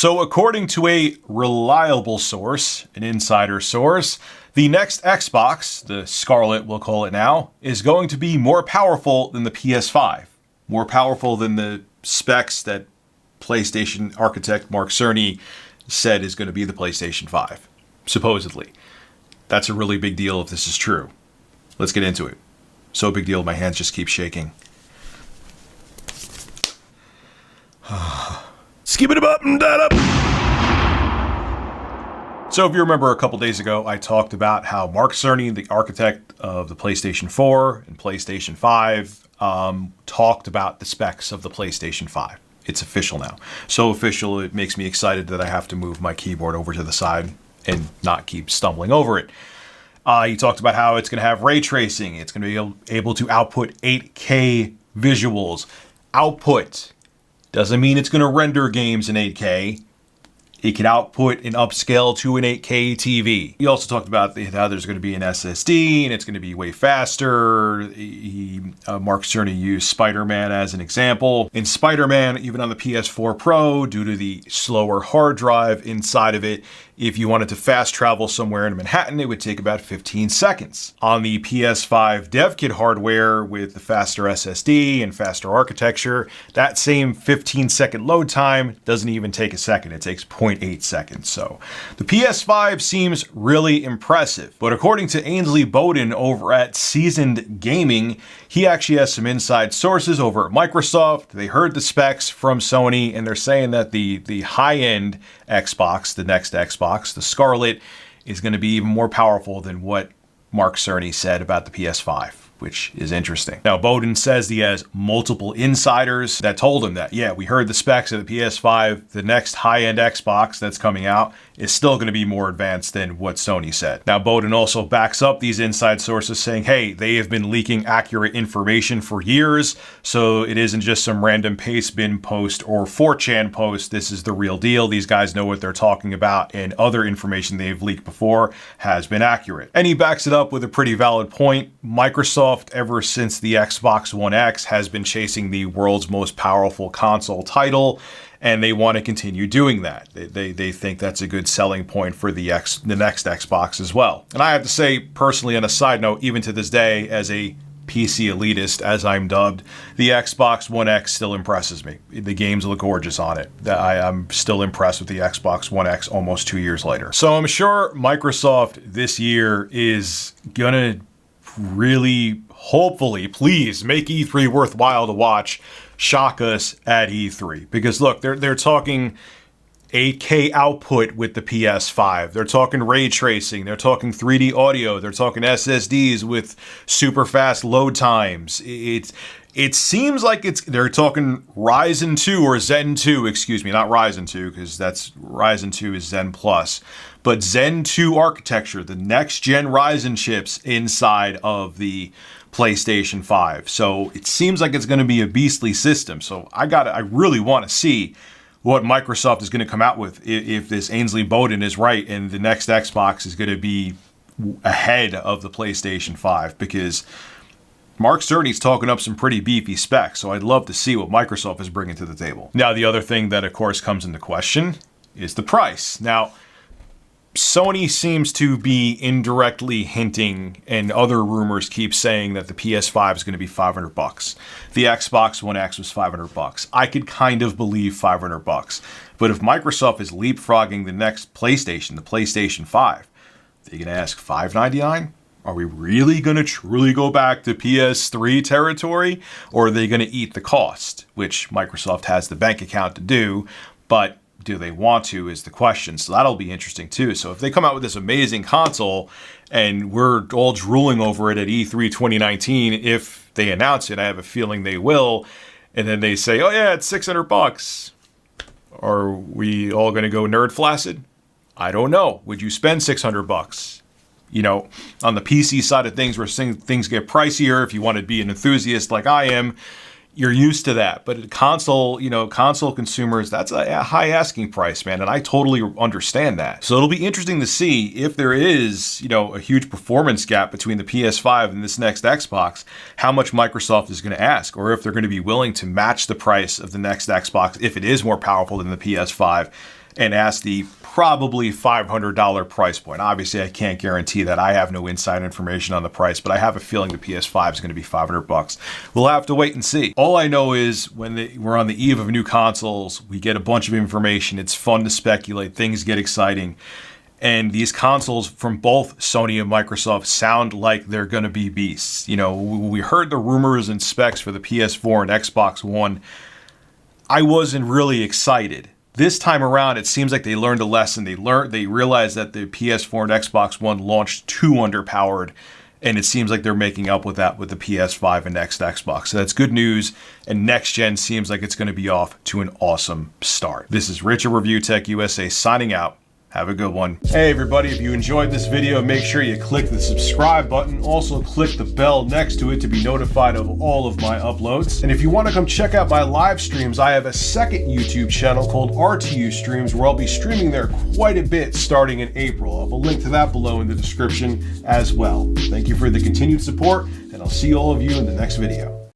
So according to a reliable source, an insider source, the next Xbox, the Scarlet we'll call it now, is going to be more powerful than the PS5. More powerful than the specs that PlayStation architect Mark Cerny said is going to be the PlayStation 5, supposedly. That's a really big deal if this is true. Let's get into it. So big deal, my hands just keep shaking. Skip it up and that up. So if you remember a couple days ago, I talked about how Mark Cerny, the architect of the PlayStation 4 and PlayStation 5, talked about the specs of the PlayStation 5. It's official now. So official, it makes me excited that I have to move my keyboard over to the side and not keep stumbling over it. He talked about how it's going to have ray tracing. It's going to be able to output 8K visuals. Output doesn't mean it's going to render games in 8K. It can output and upscale to an 8K TV. He also talked about how there's going to be an SSD and it's going to be way faster. Mark Cerny used Spider-Man as an example. In Spider-Man, even on the PS4 Pro, due to the slower hard drive inside of it, if you wanted to fast travel somewhere in Manhattan, it would take about 15 seconds. On the PS5 dev kit hardware with the faster SSD and faster architecture, that same 15-second load time doesn't even take a second. It takes 0.8 seconds. So the PS5 seems really impressive. But according to Ainsley Bowden over at Seasoned Gaming, he actually has some inside sources over at Microsoft. They heard the specs from Sony, and they're saying that the high-end Xbox, the next Xbox, the Scarlet, is going to be even more powerful than what Mark Cerny said about the PS5, which is interesting. Now, Bowden says he has multiple insiders that told him that, yeah, we heard the specs of the PS5, the next high-end Xbox that's coming out is still going to be more advanced than what Sony said. Now, Bowden also backs up these inside sources saying, hey, they have been leaking accurate information for years, so it isn't just some random pastebin post or 4chan post. This is the real deal. These guys know what they're talking about, and other information they've leaked before has been accurate. And he backs it up with a pretty valid point. Microsoft, ever since the Xbox One X, has been chasing the world's most powerful console title, and they want to continue doing that. They think that's a good selling point for the next Xbox as well. And I have to say, personally, on a side note, even to this day, as a PC elitist, as I'm dubbed, the Xbox One X still impresses me. The games look gorgeous on it. I'm still impressed with the Xbox One X almost 2 years later. So I'm sure Microsoft this year is gonna really, hopefully, please make E3 worthwhile to watch, shock us at E3. Because look, they're talking 8K output with the PS5. They're talking ray tracing. They're talking 3D audio. They're talking SSDs with super fast load times. It seems like they're talking Ryzen 2 or Zen 2, excuse me, not Ryzen 2, because that's Ryzen 2 is Zen Plus. But Zen 2 architecture, the next gen Ryzen chips inside of the PlayStation 5. So it seems like it's going to be a beastly system. So I really want to see what Microsoft is going to come out with if this Ainsley Bowden is right and the next Xbox is going to be ahead of the PlayStation 5, because Mark Cerny's talking up some pretty beefy specs, so I'd love to see what Microsoft is bringing to the table. Now, the other thing that, of course, comes into question is the price. Now, Sony seems to be indirectly hinting, and other rumors keep saying that the PS5 is going to be $500. The Xbox One X was $500. I could kind of believe $500. But if Microsoft is leapfrogging the next PlayStation, the PlayStation 5, they're going to ask $599? Are we really going to truly go back to PS3 territory? Or are they going to eat the cost, which Microsoft has the bank account to do, but do they want to is the question. So that'll be interesting too. So if they come out with this amazing console and we're all drooling over it at E3 2019, if they announce it, I have a feeling they will, and then they say, oh yeah, it's $600. Are we all going to go nerd flaccid? I don't know. Would you spend $600? You know, on the PC side of things, we're seeing things get pricier. If you want to be an enthusiast like I am, you're used to that. But console consumers, that's a high asking price, man. And I totally understand that. So it'll be interesting to see if there is, a huge performance gap between the PS5 and this next Xbox, how much Microsoft is going to ask, or if they're going to be willing to match the price of the next Xbox if it is more powerful than the PS5 and ask the probably $500 price point. Obviously, I can't guarantee that. I have no inside information on the price, but I have a feeling the PS5 is going to be $500. We'll have to wait and see. All I know is when we're on the eve of new consoles, we get a bunch of information. It's fun to speculate. Things get exciting. And these consoles from both Sony and Microsoft sound like they're going to be beasts. You know, we heard the rumors and specs for the PS4 and Xbox One. I wasn't really excited. This time around, it seems like they learned a lesson. They realized that the PS4 and Xbox One launched too underpowered, and it seems like they're making up with that with the PS5 and next Xbox. So that's good news, and next gen seems like it's going to be off to an awesome start. This is Rich of Review Tech USA signing out. Have a good one. Hey everybody, if you enjoyed this video, make sure you click the subscribe button. Also click the bell next to it to be notified of all of my uploads. And if you want to come check out my live streams, I have a second YouTube channel called RTU Streams where I'll be streaming there quite a bit starting in April. I'll have a link to that below in the description as well. Thank you for the continued support, and I'll see all of you in the next video.